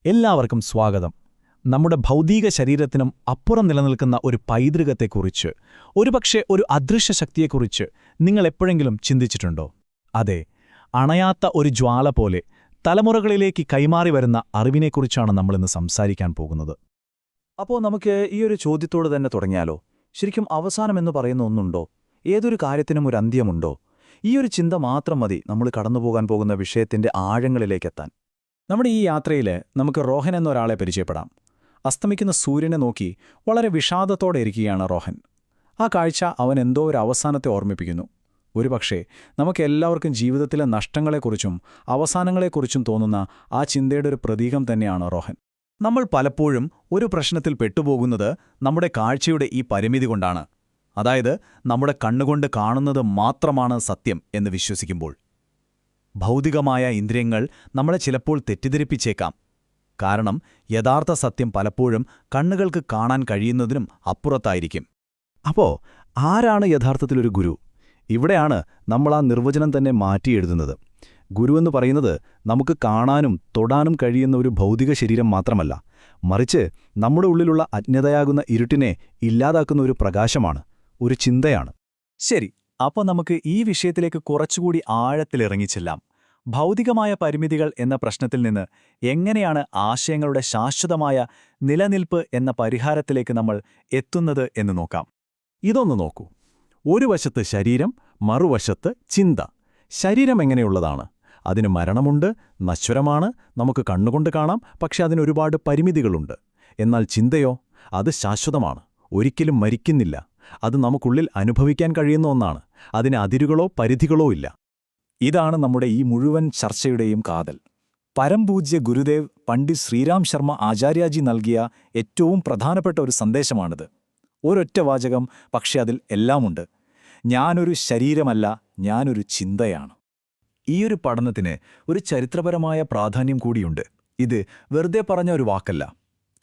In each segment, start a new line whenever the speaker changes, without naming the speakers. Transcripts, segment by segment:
എല്ലാവർക്കും സ്വാഗതം. നമ്മുടെ ഭൗതിക ശരീരത്തിനും അപ്പുറം നിലനിൽക്കുന്ന ഒരു പൈതൃകത്തെക്കുറിച്ച്, ഒരുപക്ഷെ ഒരു അദൃശ്യ ശക്തിയെക്കുറിച്ച് നിങ്ങൾ എപ്പോഴെങ്കിലും ചിന്തിച്ചിട്ടുണ്ടോ? അതെ, അണയാത്ത ഒരു ജ്വാല പോലെ തലമുറകളിലേക്ക് കൈമാറി വരുന്ന അറിവിനെക്കുറിച്ചാണ് നമ്മളിന്ന് സംസാരിക്കാൻ പോകുന്നത്.
അപ്പോൾ നമുക്ക് ഈ ഒരു ചോദ്യത്തോട് തന്നെ തുടങ്ങിയാലോ? ശരിക്കും അവസാനമെന്ന് പറയുന്ന ഒന്നുണ്ടോ? ഏതൊരു കാര്യത്തിനും ഒരു അന്ത്യമുണ്ടോ? ഈ ഒരു ചിന്ത മാത്രം മതി നമ്മൾ കടന്നുപോകാൻ പോകുന്ന വിഷയത്തിന്റെ ആഴങ്ങളിലേക്കെത്താൻ.
നമ്മുടെ ഈ യാത്രയിൽ നമുക്ക് റോഹൻ എന്നൊരാളെ പരിചയപ്പെടാം. അസ്തമിക്കുന്ന സൂര്യനെ നോക്കി വളരെ വിഷാദത്തോടെ ഇരിക്കുകയാണ് റോഹൻ. ആ കാഴ്ച അവൻ എന്തോ ഒരു അവസാനത്തെ ഓർമ്മിപ്പിക്കുന്നു. ഒരുപക്ഷേ നമുക്കെല്ലാവർക്കും ജീവിതത്തിലെ നഷ്ടങ്ങളെക്കുറിച്ചും അവസാനങ്ങളെക്കുറിച്ചും തോന്നുന്ന ആ ചിന്തയുടെ ഒരു പ്രതീകം തന്നെയാണ് റോഹൻ.
നമ്മൾ പലപ്പോഴും ഒരു പ്രശ്നത്തിൽ പെട്ടുപോകുന്നത് നമ്മുടെ കാഴ്ചയുടെ ഈ പരിമിതി കൊണ്ടാണ്. അതായത് നമ്മുടെ കണ്ണുകൊണ്ട് കാണുന്നത് മാത്രമാണ് സത്യം എന്ന് വിശ്വസിക്കുമ്പോൾ. ഭൗതികമായ ഇന്ദ്രിയങ്ങൾ നമ്മളെ ചിലപ്പോൾ തെറ്റിദ്ധരിപ്പിച്ചേക്കാം. കാരണം യഥാർത്ഥ സത്യം പലപ്പോഴും കണ്ണുകൾക്ക് കാണാൻ കഴിയുന്നതിനും അപ്പുറത്തായിരിക്കും. അപ്പോൾ ആരാണ് യഥാർത്ഥത്തിലൊരു ഗുരു? ഇവിടെയാണ് നമ്മൾ ആ നിർവചനം തന്നെ മാറ്റിയെഴുതുന്നത്. ഗുരുവെന്ന് പറയുന്നത് നമുക്ക് കാണാനും തൊടാനും കഴിയുന്ന ഒരു ഭൗതിക ശരീരം മാത്രമല്ല, മറിച്ച് നമ്മുടെ ഉള്ളിലുള്ള അജ്ഞതയാകുന്ന ഇരുട്ടിനെ ഇല്ലാതാക്കുന്ന ഒരു പ്രകാശമാണ്, ഒരു ചിന്തയാണ്. ശരി, അപ്പോൾ നമുക്ക് ഈ വിഷയത്തിലേക്ക് കുറച്ചുകൂടി ആഴത്തിലിറങ്ങിച്ചെല്ലാം. ഭൗതികമായ പരിമിതികൾ എന്ന പ്രശ്നത്തിൽ നിന്ന് എങ്ങനെയാണ് ആശയങ്ങളുടെ ശാശ്വതമായ നിലനിൽപ്പ് എന്ന പരിഹാരത്തിലേക്ക് നമ്മൾ എത്തുന്നത് എന്ന് നോക്കാം.
ഇതൊന്നു നോക്കൂ. ഒരു വശത്ത് ശരീരം, മറുവശത്ത് ചിന്ത. ശരീരം എങ്ങനെയുള്ളതാണ്? അതിന് മരണമുണ്ട്, നശ്വരമാണ്, നമുക്ക് കണ്ണുകൊണ്ട് കാണാം, പക്ഷെ അതിനൊരുപാട് പരിമിതികളുണ്ട്. എന്നാൽ ചിന്തയോ? അത് ശാശ്വതമാണ്, ഒരിക്കലും മരിക്കുന്നില്ല. അത് നമുക്കുള്ളിൽ അനുഭവിക്കാൻ കഴിയുന്ന ഒന്നാണ്. അതിന് അതിരുകളോ പരിധികളോ ഇല്ല. ഇതാണ് നമ്മുടെ ഈ മുഴുവൻ ചർച്ചയുടെയും കാതൽ. പരംപൂജ്യ ഗുരുദേവ് പണ്ഡിറ്റ് ശ്രീരാം ശർമ്മ ആചാര്യാജി നൽകിയ ഏറ്റവും പ്രധാനപ്പെട്ട ഒരു സന്ദേശമാണിത്. ഒരൊറ്റ വാചകം, പക്ഷെ അതിൽ എല്ലാമുണ്ട്. ഞാനൊരു ശരീരമല്ല, ഞാനൊരു ചിന്തയാണ്.
ഈയൊരു പഠനത്തിന് ഒരു ചരിത്രപരമായ പ്രാധാന്യം കൂടിയുണ്ട്. ഇത് വെറുതെ പറഞ്ഞ ഒരു വാക്കല്ല.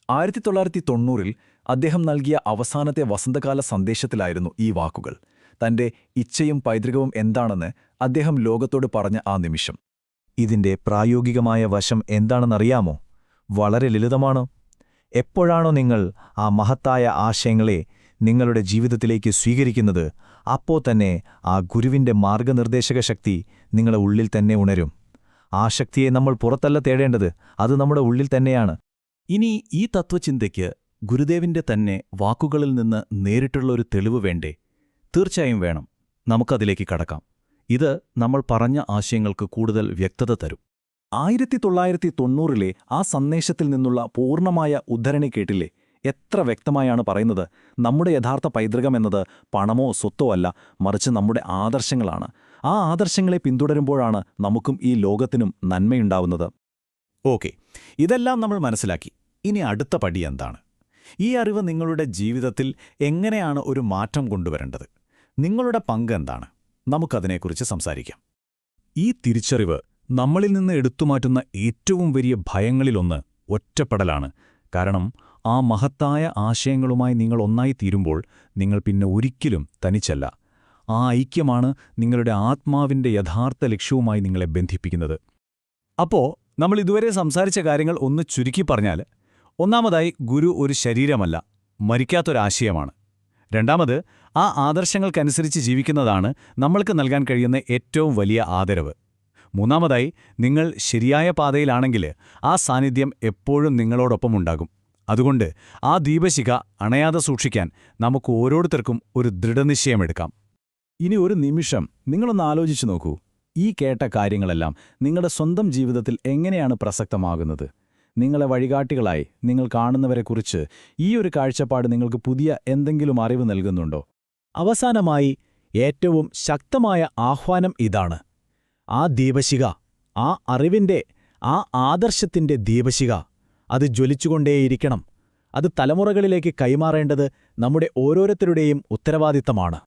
1990-ൽ അദ്ദേഹം നൽകിയ അവസാനത്തെ വസന്തകാല സന്ദേശത്തിലായിരുന്നു ഈ വാക്കുകൾ. തന്റെ ഇച്ഛയും പൈതൃകവും എന്താണെന്ന് അദ്ദേഹം ലോകത്തോട് പറഞ്ഞ ആ നിമിഷം. ഇതിന്റെ പ്രായോഗികമായ വശം എന്താണെന്നറിയാമോ? വളരെ ലളിതമാണ്. എപ്പോഴാണോ നിങ്ങൾ ആ മഹത്തായ ആശയങ്ങളെ നിങ്ങളുടെ ജീവിതത്തിലേക്ക് സ്വീകരിക്കുന്നത്, അപ്പോൾ തന്നെ ആ ഗുരുവിന്റെ മാർഗനിർദ്ദേശക ശക്തി നിങ്ങളുടെ ഉള്ളിൽ തന്നെ ഉണരും. ആ ശക്തിയെ നമ്മൾ പുറത്തല്ല തേടേണ്ടത്, അത് നമ്മുടെ ഉള്ളിൽ തന്നെയാണ്.
ഇനി ഈ തത്വചിന്തയ്ക്ക് ഗുരുദേവിന്റെ തന്നെ വാക്കുകളിൽ നിന്ന് നേരിട്ടുള്ള ഒരു തെളിവ് വേണ്ടേ? തീർച്ചയായും വേണം. നമുക്കതിലേക്ക് കടക്കാം. ഇത് നമ്മൾ പറഞ്ഞ ആശയങ്ങൾക്ക് കൂടുതൽ വ്യക്തത തരും.
1990-ലെ ആ സന്ദേശത്തിൽ നിന്നുള്ള പൂർണ്ണമായ ഉദ്ധരണി കേട്ടില്ലേ? എത്ര വ്യക്തമായാണ് പറയുന്നത്. നമ്മുടെ യഥാർത്ഥ പൈതൃകമെന്നത് പണമോ സ്വത്തോ അല്ല, മറിച്ച് നമ്മുടെ ആദർശങ്ങളാണ്. ആ ആദർശങ്ങളെ പിന്തുടരുമ്പോഴാണ് നമുക്കും ഈ ലോകത്തിനും നന്മയുണ്ടാവുന്നത്.
ഓക്കെ, ഇതെല്ലാം നമ്മൾ മനസ്സിലാക്കി. ഇനി അടുത്ത പടി എന്താണ്? ഈ അറിവ് നിങ്ങളുടെ ജീവിതത്തിൽ എങ്ങനെയാണ് ഒരു മാറ്റം കൊണ്ടുവരേണ്ടത്? നിങ്ങളുടെ പങ്ക് എന്താണ്? നമുക്കതിനെക്കുറിച്ച് സംസാരിക്കാം. ഈ തിരിച്ചറിവ് നമ്മളിൽ നിന്ന് എടുത്തുമാറ്റുന്ന ഏറ്റവും വലിയ ഭയങ്ങളിലൊന്ന് ഒറ്റപ്പെടലാണ്. കാരണം ആ മഹത്തായ ആശയങ്ങളുമായി നിങ്ങൾ ഒന്നായിത്തീരുമ്പോൾ നിങ്ങൾ പിന്നെ ഒരിക്കലും തനിച്ചല്ല. ആ ഐക്യമാണ് നിങ്ങളുടെ ആത്മാവിന്റെ യഥാർത്ഥ ലക്ഷ്യവുമായി നിങ്ങളെ ബന്ധിപ്പിക്കുന്നത്. അപ്പോൾ നമ്മൾ ഇതുവരെ സംസാരിച്ച കാര്യങ്ങൾ ഒന്ന് ചുരുക്കി പറഞ്ഞാൽ, ഒന്നാമതായി ഗുരു ഒരു ശരീരമല്ല, മരിക്കാത്തൊരാശയമാണ്. രണ്ടാമത്, ആ ആദർശങ്ങൾക്കനുസരിച്ച് ജീവിക്കുന്നതാണ് നമ്മൾക്ക് നൽകാൻ കഴിയുന്ന ഏറ്റവും വലിയ ആദരവ്. മൂന്നാമതായി, നിങ്ങൾ ശരിയായ പാതയിലാണെങ്കിൽ ആ സാന്നിധ്യം എപ്പോഴും നിങ്ങളോടൊപ്പമുണ്ടാകും. അതുകൊണ്ട് ആ ദീപശിഖ അണയാതെ സൂക്ഷിക്കാൻ നമുക്ക് ഓരോരുത്തർക്കും ഒരു ദൃഢനിശ്ചയമെടുക്കാം. ഇനി ഒരു നിമിഷം നിങ്ങളൊന്ന് ആലോചിച്ചു നോക്കൂ. ഈ കേട്ട കാര്യങ്ങളെല്ലാം നിങ്ങളുടെ സ്വന്തം ജീവിതത്തിൽ എങ്ങനെയാണ് പ്രസക്തമാകുന്നത്? നിങ്ങളെ വഴികാട്ടികളായി നിങ്ങൾ കാണുന്നവരെക്കുറിച്ച് ഈ ഒരു കാഴ്ചപ്പാട് നിങ്ങൾക്ക് പുതിയ എന്തെങ്കിലും അറിവ് നൽകുന്നുണ്ടോ? അവസാനമായി ഏറ്റവും ശക്തമായ ആഹ്വാനം ഇതാണ്. ആ ദീപശിഖ, ആ അറിവിന്റെ, ആ ആദർശത്തിന്റെ ദീപശിഖ, അത് ജ്വലിച്ചുകൊണ്ടേയിരിക്കണം. അത് തലമുറകളിലേക്ക് കൈമാറേണ്ടത് നമ്മുടെ ഓരോരുത്തരുടെയും ഉത്തരവാദിത്തമാണ്.